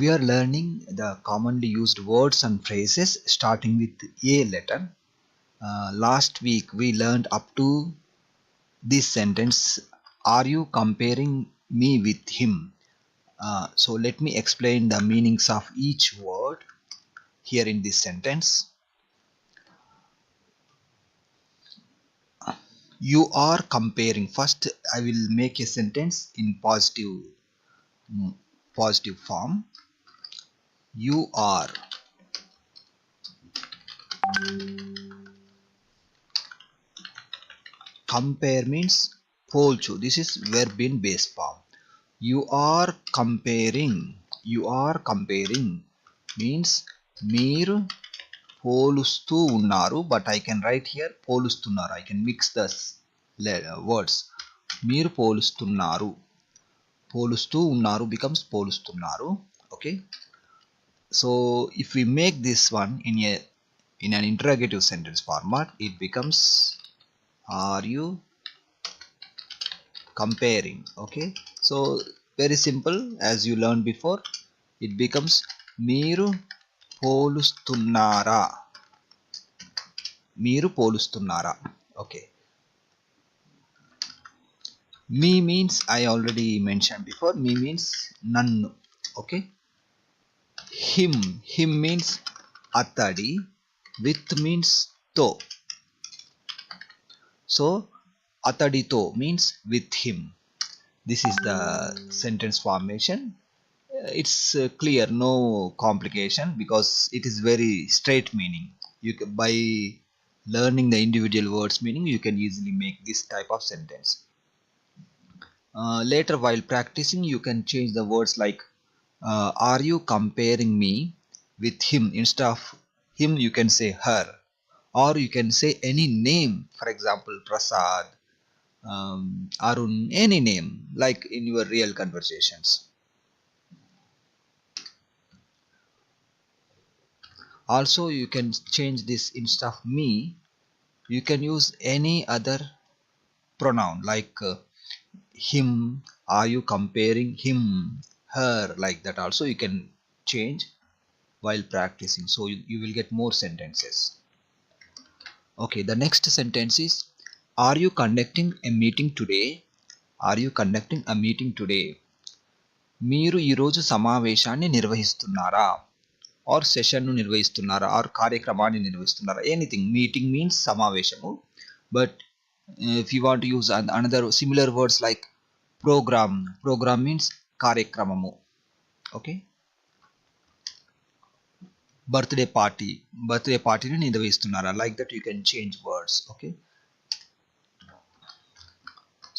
We are learning the commonly used words and phrases starting with A letter. Last week we learned up to this sentence, are you comparing me with him? So let me explain the meanings of each word here in this sentence. You are comparing. First I will make a sentence in positive form. You are compare means పోల్చు. This is verb in base form. You are comparing means మీరు పోలుస్తూ ఉన్నారు, but I can write here పోలుస్తున్నారు. I can mix the words. మీరు పోలుస్తూ ఉన్నారు becomes పోలుస్తున్నారు. Okay, so if we make this one in an interrogative sentence format, it becomes are you comparing? Okay, so very simple, as you learned before, it becomes మీరు పోలుస్తున్నారా, okay. Me means I already mentioned before, me means nannu, okay. Him means atadi, with means to, so atadito means with him. This is the sentence formation. It's clear, no complication, because it is very straight meaning. By learning the individual words meaning, you can easily make this type of sentence. Later while practicing, you can change the words like are you comparing me with him? Instead of him you can say her, or you can say any name, for example Prasad, Arun, any name like in your real conversations. Also you can change this, instead of me you can use any other pronoun like him. Are you comparing him, her, like that also you can change while practicing, so you will get more sentences. Okay, the next sentence is, are you conducting a meeting today? Are you conducting a meeting today? మీరు ఈరోజు సమావేశాన్ని నిర్వహిస్తున్నారా, are సెషన్ను నిర్వహిస్తున్నారా, or కార్యక్రమాన్ని నిర్వహిస్తున్నారా, anything. Meeting means సమావేశము, but if you want to use another similar words like program means కార్యక్రమము, okay. Birthday పార్టీని నిర్వహిస్తున్నారా, like that you can change words, okay.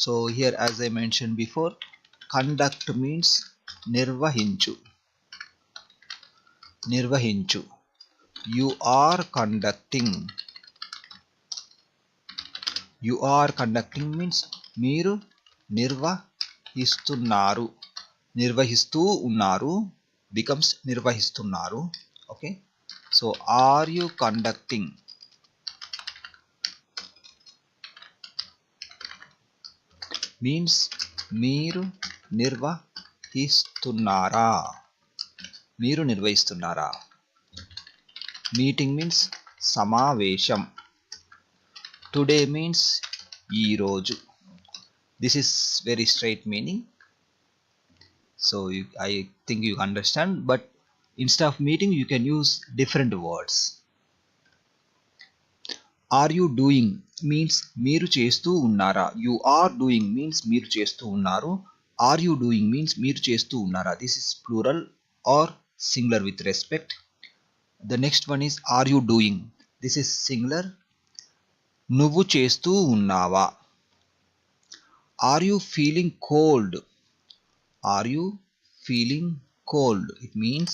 So here, as I mentioned before, conduct means నిర్వహించు. You are conducting means మీరు నిర్వహిస్తూ ఉన్నారు becomes నిర్వహిస్తున్నారు, okay. So are you conducting means మీరు నిర్వహిస్తున్నారా. Meeting means సమావేశం. Today means ఈరోజు. This is very straight meaning, so I think you understand, but instead of meeting you can use different words. Are you doing means మీరు చేస్తూ ఉన్నారా. You are doing means మీరు చేస్తూ ఉన్నారు. Are you doing means మీరు చేస్తూ ఉన్నారా. This is plural or singular with respect. The next one is are you doing. This is singular. నువ్వు చేస్తూ ఉన్నావా. Are you feeling cold? Are you feeling cold? It means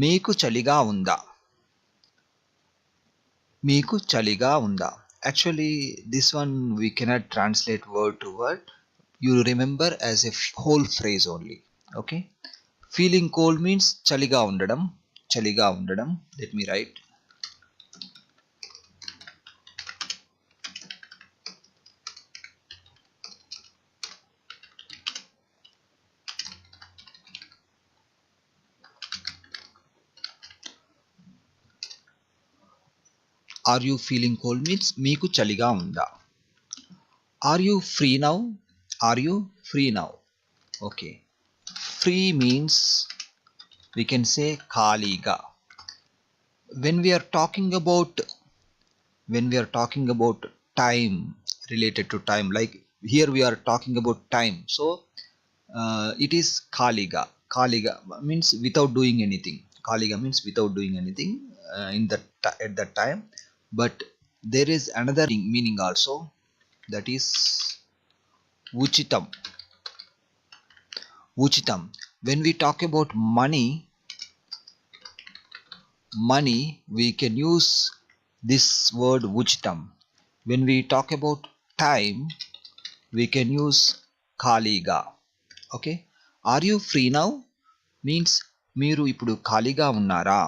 మీకు చలిగా ఉందా. Actually this one we cannot translate word to word. You remember as a whole phrase only, okay. Feeling cold means చలిగా ఉండడం. Let me write. Are you feeling cold means మీకు చలిగా ఉందా. Are you free now, are you free now. Okay, free means we can say ఖాళీగా. when we are talking about when we are talking about time, related to time, like here we are talking about time, so it is khaliga. Khaliga means without doing anything. Khaliga means without doing anything in that at that time. But there is another meaning also, that is uchitam. Uchitam, when we talk about money, we can use this word uchitam. When we talk about time, we can use khaliga. Okay, are you free now means మీరు ఇప్పుడు ఖాళీగా ఉన్నారా.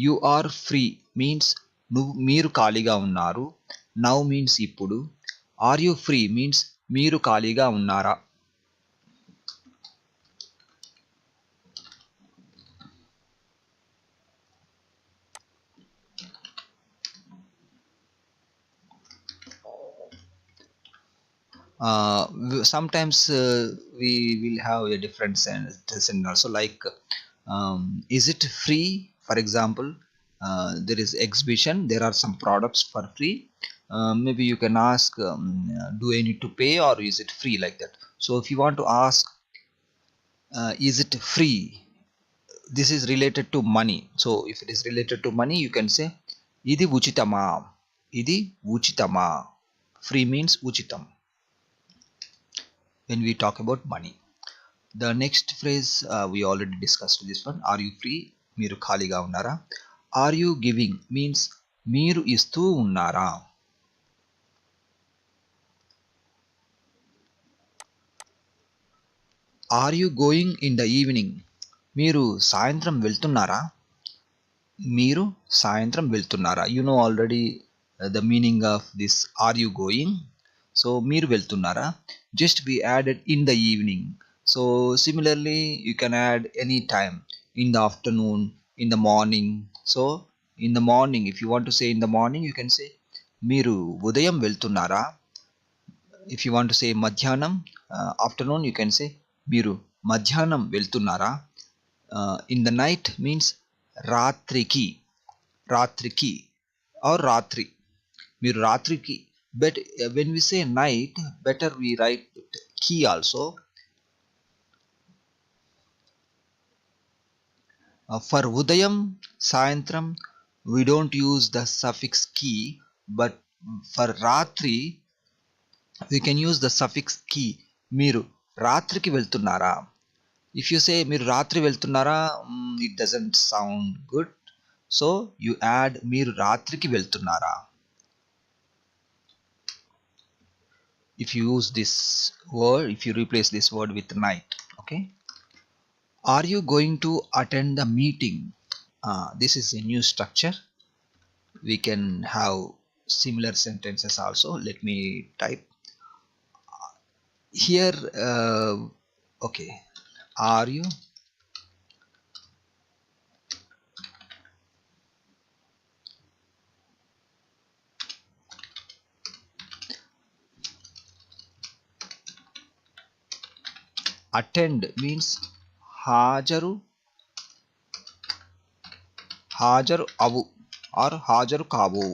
You are free means మీరు ఖాళీగా ఉన్నారు. Now means ఇప్పుడు. Are you free means మీరు ఖాళీగా ఉన్నారా. Sometimes we will have a different sense also, like is it free. For example, there is exhibition, there are some products for free. Maybe you can ask, do I need to pay or is it free, like that. So if you want to ask, is it free, this is related to money. So if it is related to money, you can say ఇది ఉచితమా, ఇది ఉచితమా. Free means uchitam when we talk about money. The next phrase, we already discussed this one. Are you free, మీరు ఖాళీగా ఉన్నారా. Are you giving means మీరు ఇస్తూ ఉన్నారా. Are you going in the evening, మీరు సాయంత్రం వెళ్తున్నారా. మీరు సాయంత్రం వెళ్తున్నారా. You know already the meaning of this are you going. So మీరు వెళ్తున్నారా, just we added in the evening. So similarly you can add any time, in the afternoon, in the morning. So in the morning, if you want to say in the morning, you can say మీరు ఉదయం వెళ్తున్నారా. If you want to say మధ్యాహ్నం, afternoon, you can say మీరు మధ్యాహ్నం వెళ్తున్నారా. In the night means రాత్రికి, రాత్రికి or రాత్రి, మీరు రాత్రికి. But when we say night, better we write ki also. For udayam, sayantram, we don't use the suffix ki, but for ratri we can use the suffix ki. మీరు రాత్రికి వెళ్తున్నారా. If you say మీరు రాత్రి వెళ్తున్నారా, it doesn't sound good. So you add మీరు రాత్రికి వెళ్తున్నారా. If you use this word, if you replace this word with night. Okay, are you going to attend the meeting. This is a new structure. We can have similar sentences also. Let me type here. Okay, are you attend means హాజరు, హాజరు అవు or హాజరు కావు.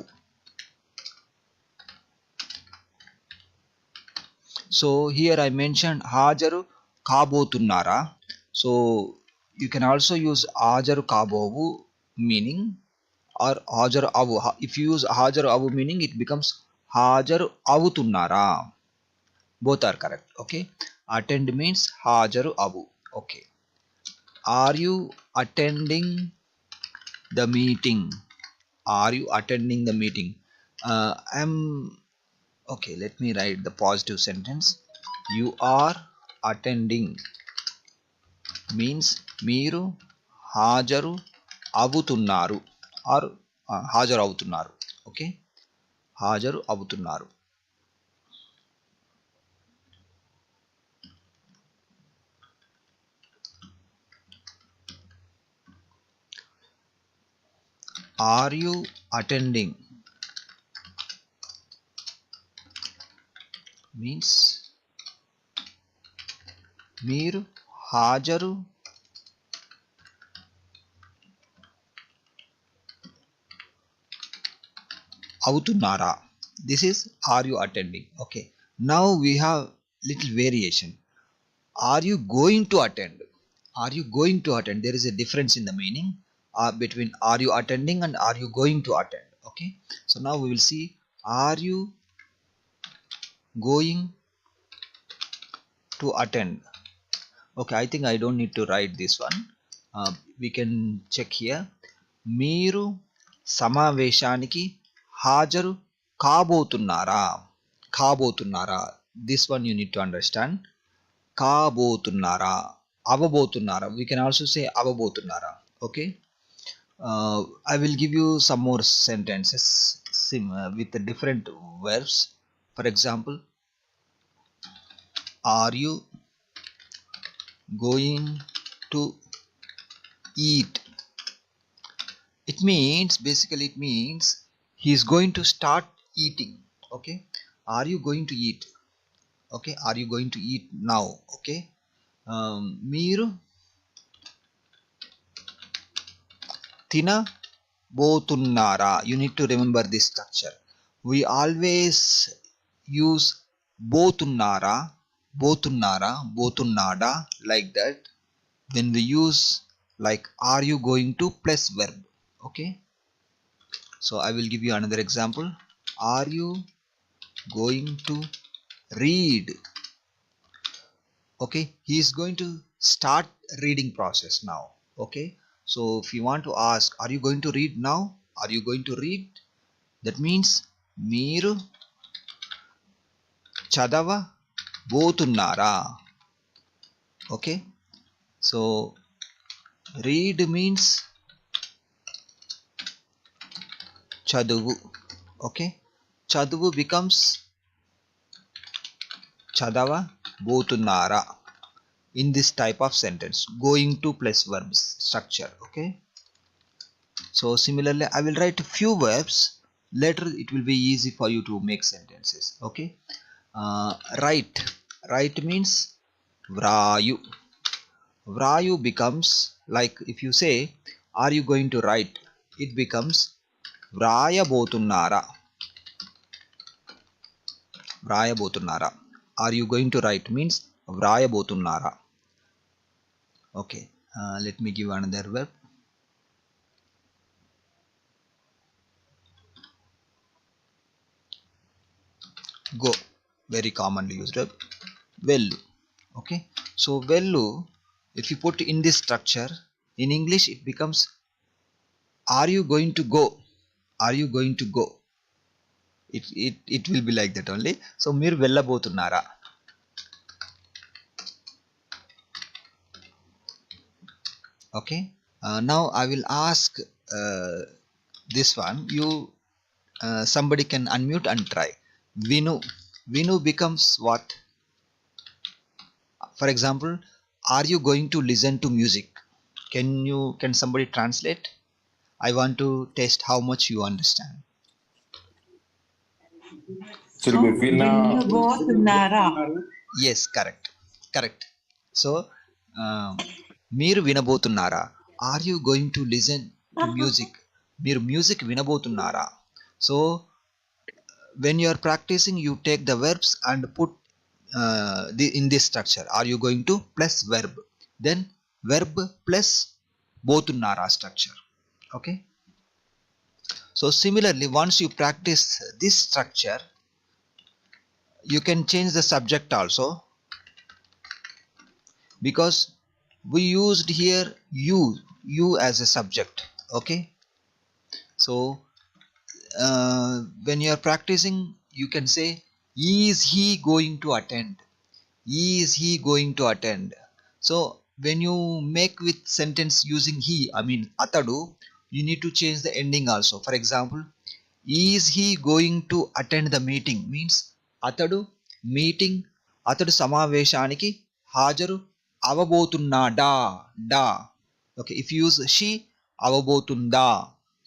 So here I mentioned హాజరు కాబోతున్నారా. So you can also use హాజరు కాబోవు meaning or హాజరు అవు. If you use హాజరు అవు meaning, it becomes హాజరు అవుతున్నారా. Both are correct. Okay, attend means హాజరు అవు. Okay, are you attending the meeting. Are you attending the meeting. I'm okay, let me write the positive sentence. You are attending means మీరు హాజరు అవుతున్నారు or హాజరు అవుతున్నారు. Okay, హాజరు అవుతున్నారు. Are you attending means మీరు హాజరు అవుతున్నారా. This is are you attending. Okay, now we have little variation. Are you going to attend? Are you going to attend? There is a difference in the meaning between are you attending and are you going to attend. Okay, so now we will see are you going to attend. Okay, I think I don't need to write this one. We can check here. మీరు సమావేశానికి హాజరు కాబోతున్నారా. కాబోతున్నారా, this one you need to understand. కాబోతున్నారా, అవబోతున్నారా, we can also say అవబోతున్నారా. Okay, I will give you some more sentences with the different verbs. For example, are you going to eat. It means basically it means he is going to start eating. Okay, are you going to eat. Okay, are you going to eat now. Okay, మీరు తినబోతున్నారా. You need to remember this structure. We always use బోతున్నారా, బోతున్నారా, బోతున్నాడా like that when we use like are you going to plus verb. Okay, so I will give you another example. Are you going to read. Okay, he is going to start reading process now. Okay, so if you want to ask are you going to read now, are you going to read, that means మీరు చదవబోతున్నారా. Okay, so read means చదువు. Okay, చదువు becomes చదవబోతున్నారా in this type of sentence, going to plus verbs structure. Okay, so similarly I will write few verbs, later it will be easy for you to make sentences. Okay, write. Write means వ్రాయు. వ్రాయు becomes like if you say are you going to write, it becomes వ్రాయబోతున్నారా. వ్రాయబోతున్నారా, are you going to write means వ్రాయబోతున్నారా. Okay, let me give another verb. Go, very commonly used verb. Vellu. Okay, so vellu, if you put in this structure in English it becomes are you going to go. Are you going to go. It will be like that only. So మీరు వెళ్ళబోతున్నారా. Okay, now I will ask this one. You somebody can unmute and try. Vinu. Vinu becomes what. For example, are you going to listen to music. Can somebody translate. I want to test how much you understand. వినబోతున్నారా. Yes, correct. So మీరు వినబోతున్నారా. Are you going to listen to music. మీరు music వినబోతున్నారా. So when you are practicing you take the verbs and put in this structure. Are you going to plus verb, then verb plus బోతున్నారా structure. Okay, so similarly once you practice this structure you can change the subject also, because we used here you as a subject. Okay, so when you are practicing you can say is he going to attend. Is he going to attend. So when you make with sentence using he, I mean atadu, you need to change the ending also. For example, is he going to attend the meeting means atadu meeting, atadu సమావేశానికి హాజరు అవబోతున్నాడా. డా. Okay, if you use she, అవబోతుందా.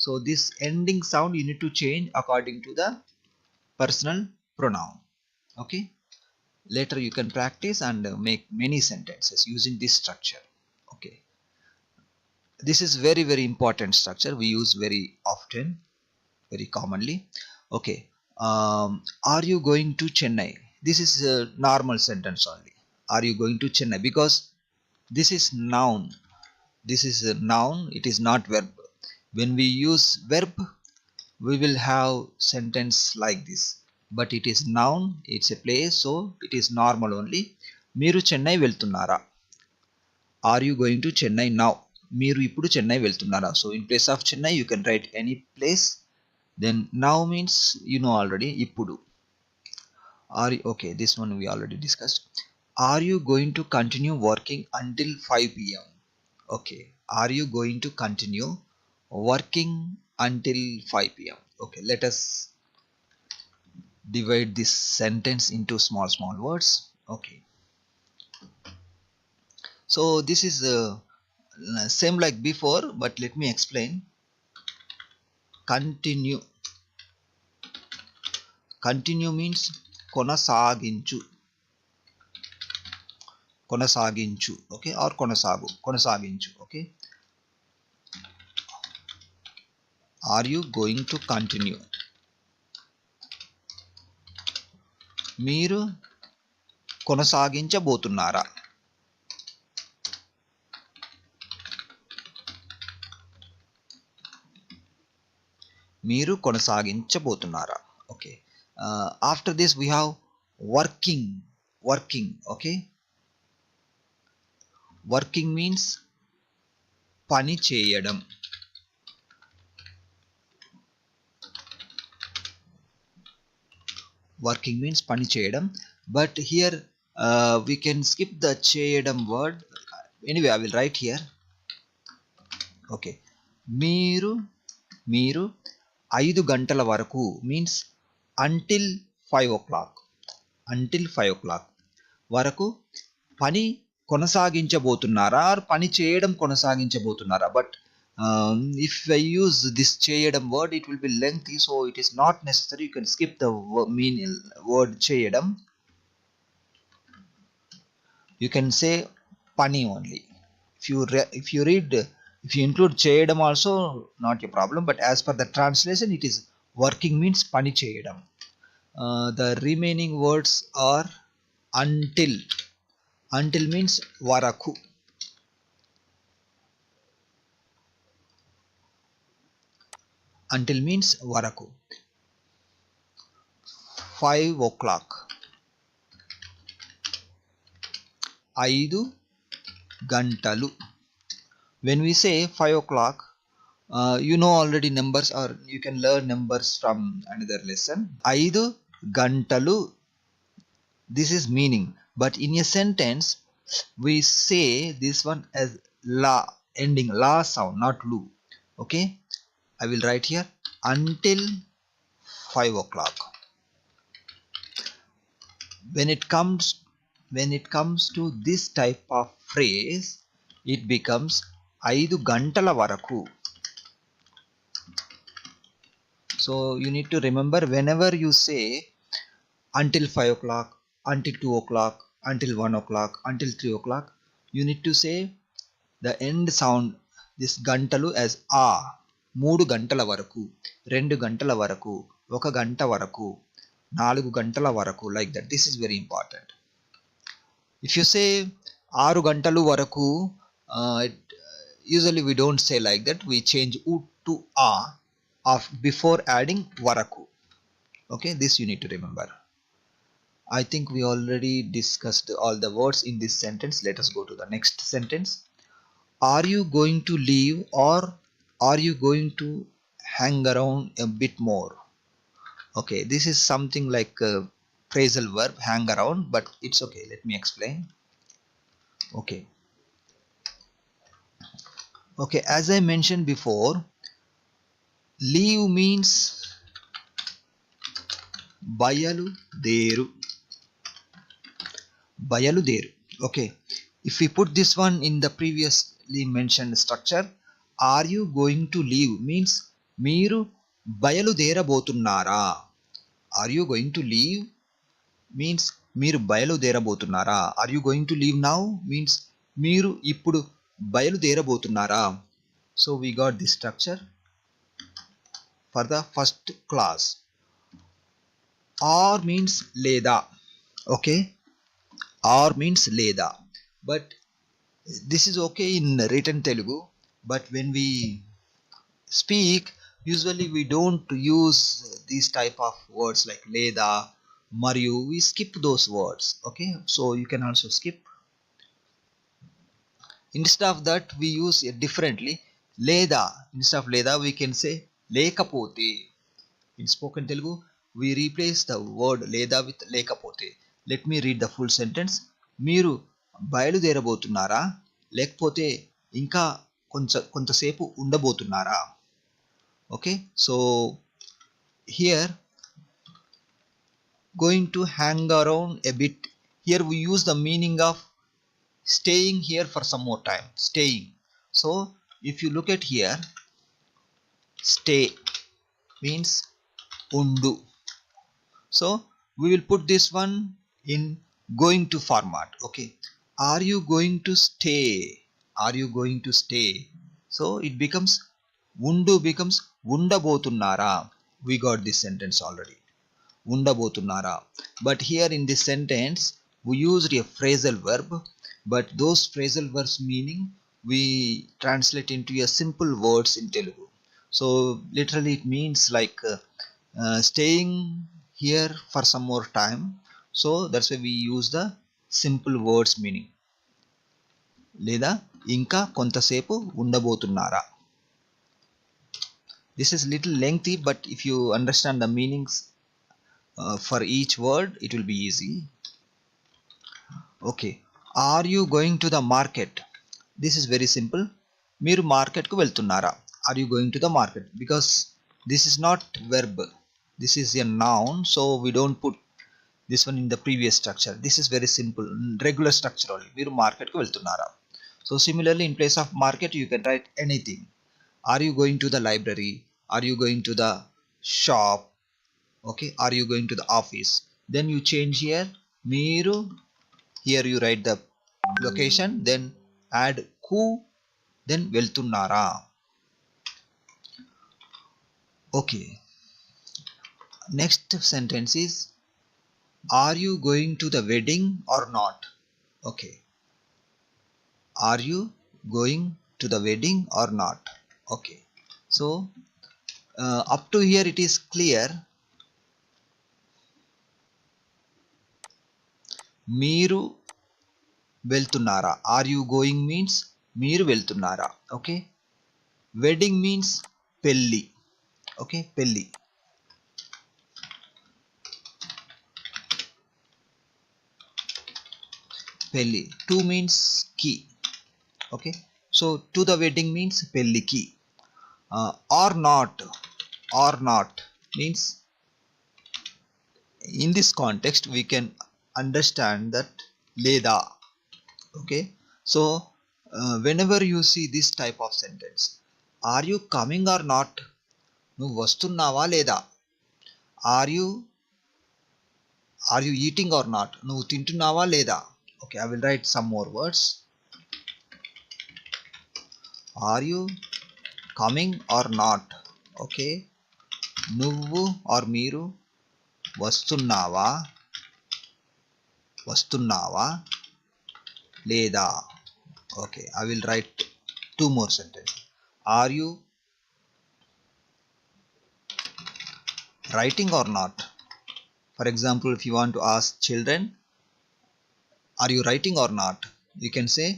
So this ending sound you need to change according to the personal pronoun. Okay, Later you can practice and make many sentences using this structure. Okay, this is very very important structure, we use very often, very commonly. Okay, are you going to Chennai? This is a normal sentence only. Are you going to Chennai? Because this is noun. This is a noun, it is not verb. When we use verb, we will have sentence like this, but it is noun, it's a place, so it is normal only. మీరు చెన్నై వెళ్తున్నారా? Are you going to Chennai now? మీరు ఇప్పుడు చెన్నై వెళ్తున్నారా? So in place of Chennai you can write any place. Then now means you know already ippudu. Okay, this one we already discussed. Are you going to continue working until 5 p.m? Okay, are you going to continue working until 5 p.m? Okay, let us divide this sentence into small small words. Okay, so this is same like before, but let me explain. Continue. Continue means కొనసాగించు. కొనసాగించు. Okay, or కొనసాగు. కొనసాగించు. Okay, are you going to continue? మీరు కొనసాగించబోతున్నారా? మీరు కొనసాగించబోతున్నారా? Okay, after this we have working. Working. Okay, working means పని చేయడం. Working means పని చేయడం, but here we can skip the చేయడం word. Anyway, I will write here. Okay, మీరు 5 గంటల వరకు means until 5 o'clock. Until 5 o'clock వరకు పని కొనసాగించబోతున్నారా, పని చేయడం కొనసాగించబోతున్నారా? But if I use this చేయడం word, it will be lengthy, so it is not necessary. You can skip the meaning word చేయడం. You can say pani only. If you read, if you include చేయడం also, not a problem, but as per the translation it is working means pani చేయడం. The remaining words are until. Until means వరకు. Until means వరకు. 5 o'clock. 5 గంటలు. When we say 5 o'clock, you know already numbers, or you can learn numbers from another lesson. 5 గంటలు, this is meaning, but in a sentence we say this one as la, ending la sound, not lu. Okay, I will write here until 5 o'clock. When it comes to this type of phrase, it becomes 5 గంటల వరకు. So you need to remember, whenever you say until 5 o'clock, until 2 o'clock, until 1 o'clock, until 3 o'clock, you need to say the end sound, this గంటలు, as a. 3 గంటల వరకు, 2 గంటల వరకు, 1 గంట వరకు, 4 గంటల వరకు, like that. This is very important. If you say 6 గంటలు వరకు, usually we don't say like that. We change u to a of before adding varaku. Okay, this you need to remember. I think we already discussed all the words in this sentence. Let us go to the next sentence. Are you going to leave, or are you going to hang around a bit more? Okay, this is something like a phrasal verb, hang around, but it's okay. Let me explain. Okay. Okay, as I mentioned before, leave means బయలుదేరు. బయలుదేరు. Okay, if we put this one in the previously mentioned structure, are you going to leave means మీరు బయలుదేరబోతున్నారా. Are you going to leave means మీరు బయలుదేరబోతున్నారా. Are you going to leave now means మీరు ఇప్పుడు బయలుదేరబోతున్నారా. So we got the structure for the first class. Are means లేదా. Okay, are means లేదా. But this is okay in written Telugu, but when we speak usually we don't use these type of words like leda, mariyu. We skip those words. Okay, so you can also skip. Instead of that we use it differently. Leda, instead of leda we can say lekapote. In spoken Telugu we replace the word leda with lekapote. Let me read the full sentence. మీరు బయలుదేరబోతున్నారా లేకపోతే ఇంకా కొంతసేపు ఉండబోతున్నారా. Okay, so here going to hang around a bit. Here we use the meaning of staying here for some more time. Staying. So if you look at here, stay means undu. So we will put this one in going to format. Okay, are you going to stay, are you going to stay. So it becomes undu becomes undabotunnara. We got this sentence already, undabotunnara. But here in this sentence we used a phrasal verb, but those phrasal verbs meaning we translate into a simple words in Telugu. So literally it means like staying here for some more time. So that's why we use the simple words meaning. లేదా ఇంకా కొంతసేపు ఉండబోతున్నారా. This is little lengthy, but if you understand the meanings for each word it will be easy. Okay, are you going to the market. This is very simple. మీరు market కు వెళ్తున్నారా. Are you going to the market, because this is not verb, this is a noun, so we don't put this one in the previous structure. This is very simple, regular structure only. మీరు market కు వెళ్తున్నారా. So similarly in place of market you can write anything. Are you going to the library, are you going to the shop. Okay, are you going to the office. Then you change here మీరు, here you write the location, then add ku, then వెళ్తున్నారా. Okay, next sentence is are you going to the wedding or not. Okay, are you going to the wedding or not. Okay, so up to here it is clear. మీరు వెళ్తున్నారా. Are you going means మీరు వెళ్తున్నారా. Okay, wedding means పెళ్ళి. Okay, పెళ్ళి. పెళ్ళి. To means ki. Okay, so to the wedding means పెళ్ళికి. Or not, or not means in this context we can understand that leda. Okay, so whenever you see this type of sentence, are you coming or not, నువ్వు వస్తున్నావా లేదా. are you eating or not, నువ్వు తింటున్నావా లేదా. Okay, I will write some more words. Are you coming or not. Okay, నువ్వు or మీరు వస్తున్నావా లేదా. Okay, I will write two more sentences. Are you writing or not. For example, if you want to ask children, are you writing or not, you can say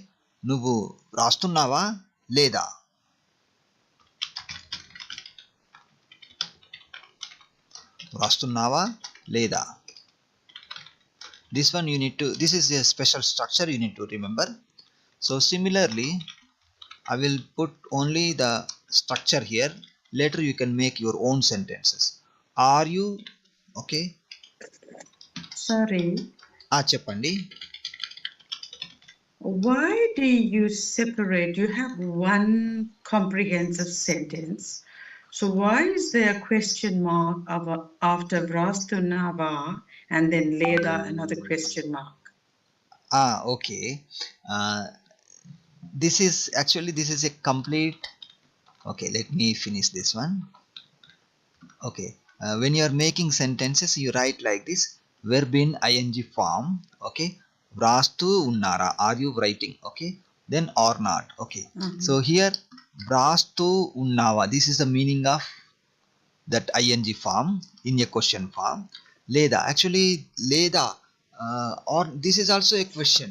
నువ్వు రాస్తున్నావా లేదా. రాస్తున్నావా లేదా. This one you need to, this is a special structure you need to remember. So similarly I will put only the structure here. Later you can make your own sentences. Are you. Okay, Sorry, చెప్పండి. why do you separate? You have one comprehensive sentence. So why is there a question mark after Vrastunava and then Leda another question mark? Okay. This is a complete. Okay, let me finish this one. Okay, when you are making sentences, you write like this: verb in ing form. Okay, vrastu unnara. Are you writing? Okay, then or not. Okay, so here vrastu unnava. This is the meaning of that ing form in a question form. Leda, actually leda, or this is also a question.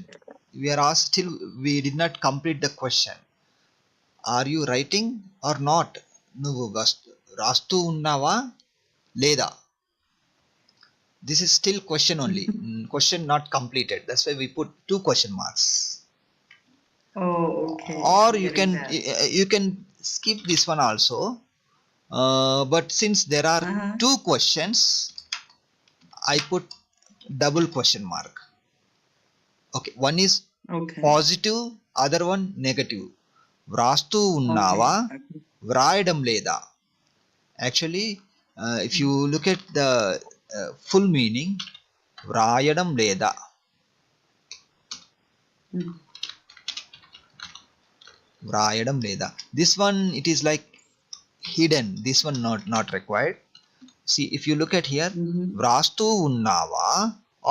We are asked, still we did not complete the question. Are you writing or not? నువ్వు రాస్తూ ఉన్నావా లేదా? This is still question only. Question not completed. That's why we put two question marks. Oh, okay. Or I'm getting that. you can skip this one also. But since there are two questions, I put double question mark. Okay, one is positive, other one negative. వ్రాస్తూ ఉన్నావా, వ్రాయడం లేదా? Actually, if you look at the full meaning, వ్రాయడం లేదా. వ్రాయడం లేదా. This one, it is like hidden. This one not required. See, if you look at here, వ్రాస్తూ ఉన్నావా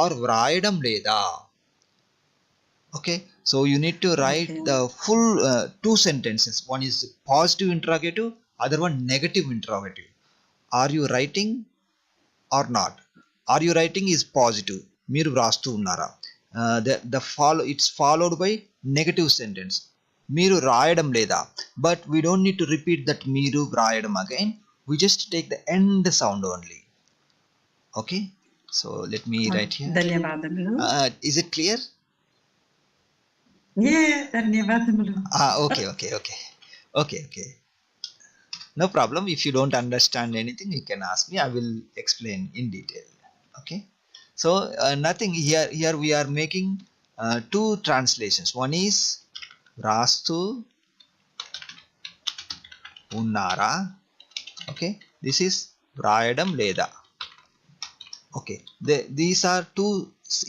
or వ్రాయడం లేదా. Okay, so you need to write the full two sentences. One is positive interrogative, other one negative interrogative. Are you writing or not? Are you writing is positive. మీరు వ్రాస్తూ ఉన్నారా. It's followed by negative sentence. మీరు రాయడం లేదా. But we don't need to repeat that మీరు వ్రాయడం again. We just take the end sound only. Okay, so let me write here. ధన్యవాదములు. Is it clear? Yeah, ధన్యవాదములు. Okay. No problem. If you don't understand anything, you can ask me. I will explain in detail. Okay. So nothing here. Here we are making two translations. One is Rastu Unnara. Okay. This is Vrayadam Leda. Okay. These are two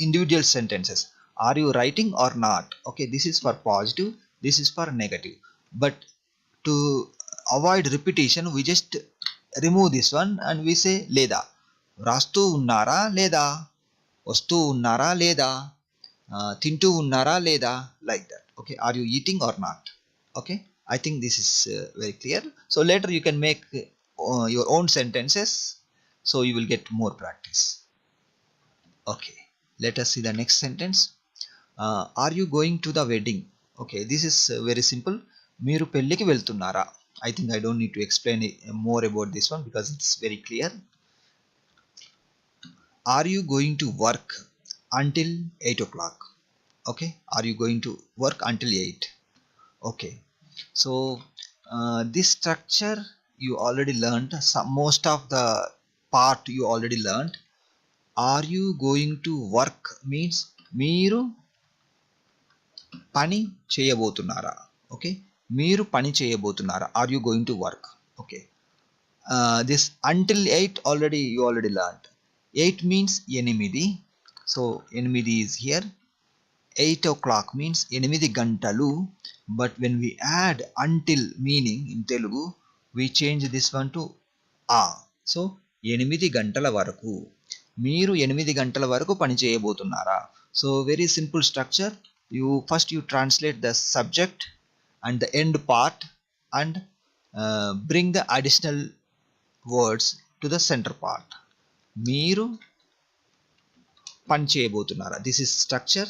individual sentences. Are you writing or not? Okay. This is for positive. This is for negative. But to avoid repetition, we just remove this one and we say leda. వ్రాస్తూ ఉన్నారా లేదా, వస్తూ ఉన్నారా లేదా, తింటూ ఉన్నారా లేదా, like that. Okay, are you eating or not? Okay, I think this is very clear. So later you can make your own sentences, so you will get more practice. Okay, let us see the next sentence. Are you going to the wedding? Okay, this is very simple. మీరు పెళ్ళికి వెళ్తున్నారా. I think I don't need to explain more about this one because it's very clear. Are you going to work until 8 o'clock? Okay, are you going to work until 8? Okay, so this structure you already learned. Most of the part you already learned. Are you going to work means మీరు పని చేయబోతున్నారా. Okay, మీరు పని చేయబోతున్నారా. Are you going to work. Okay, this until 8 already you already learned. 8 means 8. So 8 is here. 8 o'clock means 8 గంటలు. But when we add until meaning in Telugu, we change this one to a. So 8 గంటల వరకు, మీరు 8 గంటల వరకు పని చేయబోతున్నారా. So very simple structure. First you translate the subject and the end part and bring the additional words to the center part. మీరు పని చేయబోతున్నారా. This is structure.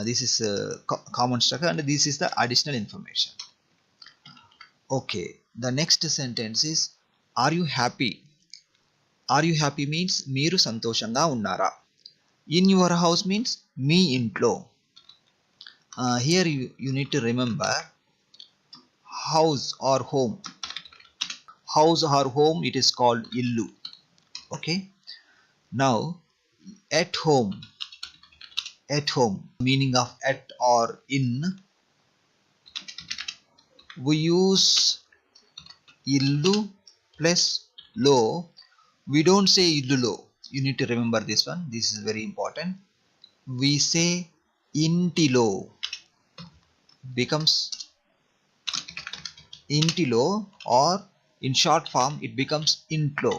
This is common structure and this is the additional information. Okay, the next sentence is are you happy. Are you happy means మీరు సంతోషంగా ఉన్నారా. In your house means మీ ఇంట్లో. Here you need to remember house or home. House or home, it is called illu. Okay, now at home. At home, meaning of at or in, we use illu plus lo, we don't say illulo. You need to remember this one. This is very important. We say intilo, becomes intilo, or in short form it becomes intlo.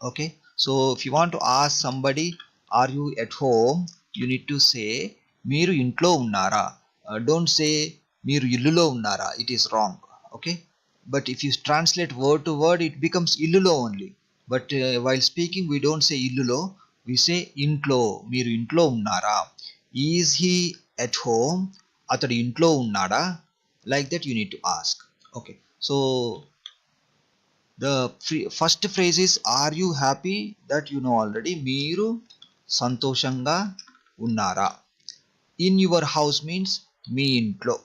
Okay, so if you want to ask somebody, are you at home, you need to say మీరు ఇంట్లో ఉన్నారా. Don't say మీరు ఇల్లులో ఉన్నారా, it is wrong. Okay, but if you translate word to word it becomes illulo only. But while speaking we don't say illulo, we say ఇంట్లో, మీరు ఇంట్లో ఉన్నారా. Is he at home, అతడు ఇంట్లో ఉన్నాడా, like that you need to ask. Okay, so the first phrase is are you happy, that you know already. మీరు సంతోషంగా ఉన్నారా. In your house means మీ ఇంట్లో.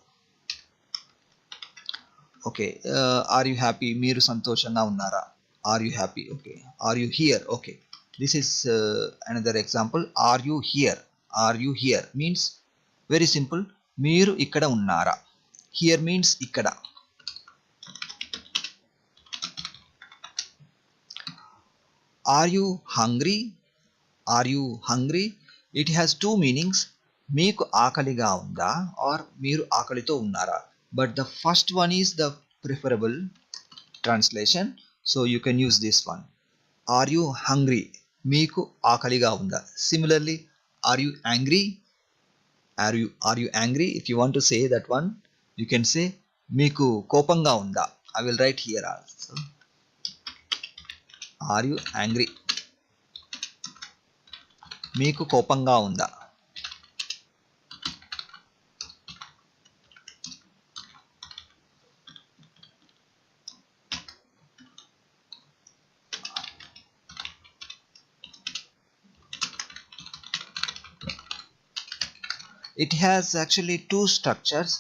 Okay, are you happy, మీరు సంతోషంగా ఉన్నారా. Are you happy? Okay, are you here? Okay, this is another example. Are you here? Are you here means very simple, మీరు ఇక్కడ ఉన్నారా. Here means ఇక్కడ. Are you hungry? Are you hungry? It has two meanings. మీకు ఆకలిగా ఉందా, or మీరు ఆకలితో ఉన్నారా. But the first one is the preferable translation, so you can use this one. Are you hungry? మీకు ఆకలిగా ఉందా. Similarly, are you angry? Are you angry? If you want to say that one, you can say మీకు కోపంగా ఉందా. I will write here also. Are you angry? మీకు కోపంగా ఉందా. It has actually two structures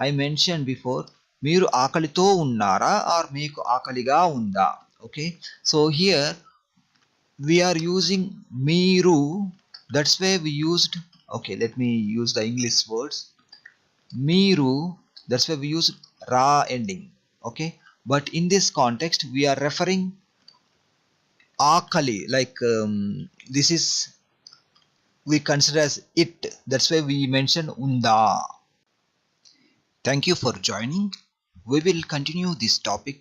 I mentioned before. మీరు ఆకలితో ఉన్నారా, or మీకు ఆకలిగా ఉందా. Okay, so here we are using మీరు, that's why we used, okay, let me use the English words. మీరు, that's why we use ra ending. Okay, but in this context we are referring akali, like this is we consider as it, that's why we mention unda. Thank you for joining. We will continue this topic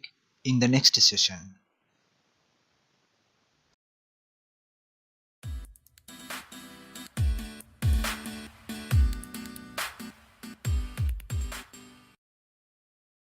in the next session.